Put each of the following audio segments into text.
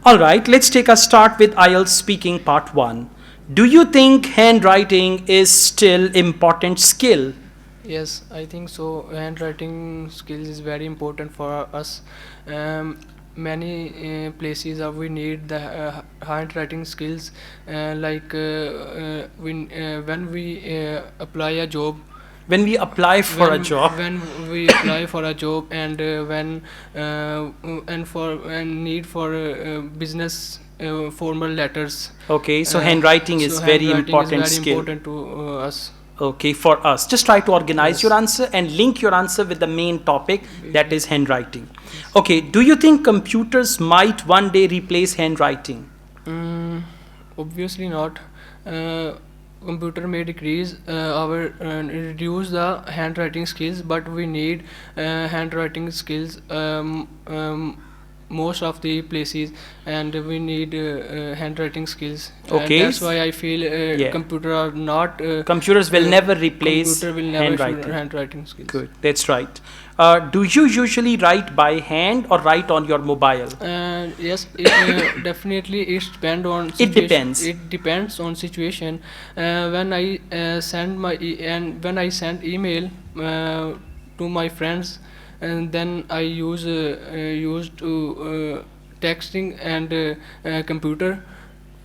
All right, let's take a start with Ielts speaking part 1. Do you think handwriting is still important skill? Yes, I think so. Handwriting skills is very important for us. Many places we need the handwriting skills, when we apply a job. When we apply for a job. When we apply for a job, and when and need for business formal letters. Okay, so handwriting is very important skill. Important to us. Okay, for us. Just try to organize Yes. your answer and link your answer with the main topic, that is handwriting. Okay, do you think computers might one day replace handwriting? Obviously not. Computer may decrease reduce the handwriting skills, but we need handwriting skills most of the places, and we need handwriting skills. Okay. That's why I feel Yeah. computer are not. Computers will never replace Computer will never handwriting. handwriting skills. Good, that's right. Do you usually write by hand or write on your mobile? Yes, definitely it depends on It depends. It depends on situation. When I when I send email to my friends, and then I use to texting and computer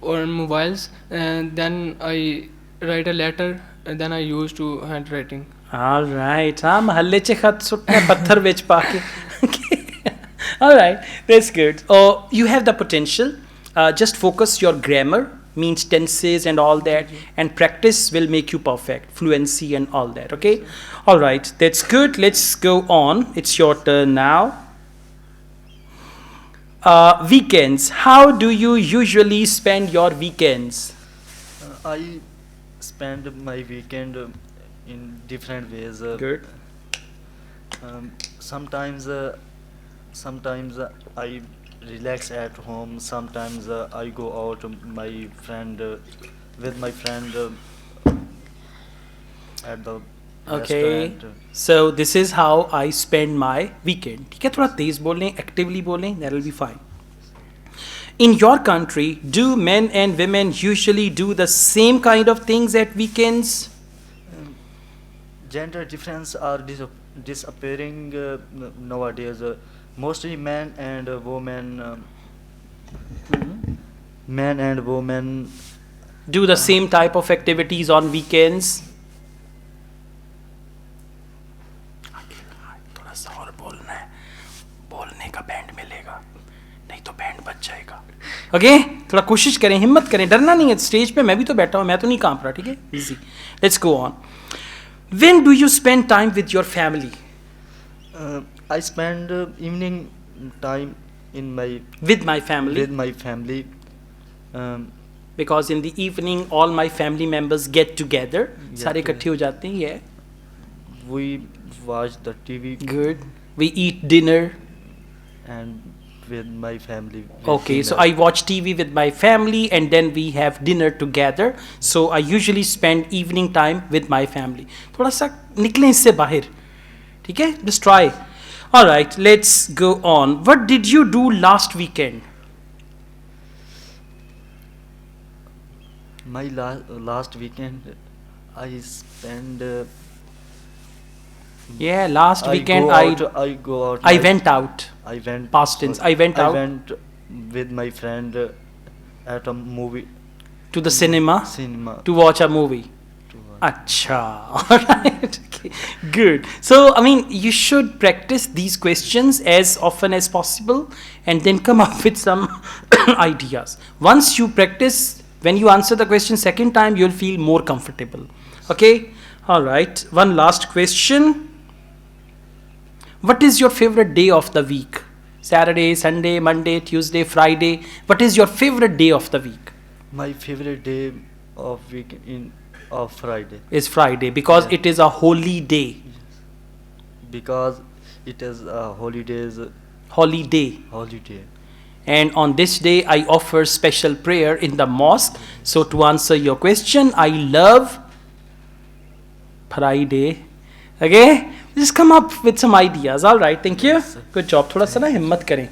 or mobiles, and then I write a letter, and then I use to handwriting. All right. हाँ महल्ले चे खत सुटने पत्थर बेच पाके. All right, that's good. Oh, you have the potential. Just focus your grammar, means tenses and all that, and practice will make you perfect, fluency and all that. Okay. All right, that's good. Let's go on. It's your turn now. Weekends. How do you usually spend your weekends? I spend my weekend in different ways. Good. Sometimes I relax at home. Sometimes I go out with my friend at the Okay. restaurant. So this is how I spend my weekend. ठीक है, थोड़ा तेज बोलें, actively बोलें, that will be fine. In your country, do men and women usually do the same kind of things at weekends? Gender difference are disappearing nowadays. Mostly men and women Do the same type of activities on weekends? थोड़ा सा और बोलना है, बोलने का band मिलेगा, नहीं तो बैंड बच जाएगा. ओके, थोड़ा कोशिश करें, हिम्मत करें, डरना नहीं है. स्टेज पे मैं भी तो बैठा हूँ, मैं तो नहीं कांप रहा. ठीक है, easy. Let's go on. When do you spend time with your family? I spend evening time With my family. with my family. Because in the evening all my family members get together. Yeah, सारे इकट्ठे हो जाते हैं. Yeah. We watch the TV Good. We eat dinner. and with my family. Okay, so I watch TV with my family and then we have dinner together. So I usually spend evening time with my family. थोड़ा सा निकलें इससे बाहर. ठीक है? Just try. All right, let's go on. What did you do last weekend? My last weekend, I spend. Yeah, last weekend I go out. I went out. I went. Past tense. I went out. I went with my friend at a movie. To the cinema. Cinema. To watch a movie. To watch. Acha. All right. Okay. Good. So, I mean, you should practice these questions as often as possible and then come up with some ideas. Once you practice, when you answer the question second time, you'll feel more comfortable. Okay? All right. One last question. What is your favorite day of the week? Saturday, Sunday, Monday, Tuesday, Friday. What is your favorite day of the week? My favorite day of Friday. Is Friday because Yeah. it is a holy day. Because it is a holiday. Holiday. And on this day, I offer special prayer in the mosque. So to answer your question, I love Friday. Okay? Just come up with some ideas. All right. Thank you. Yes, sir. Good job. थोड़ा सा ना हिम्मत करें.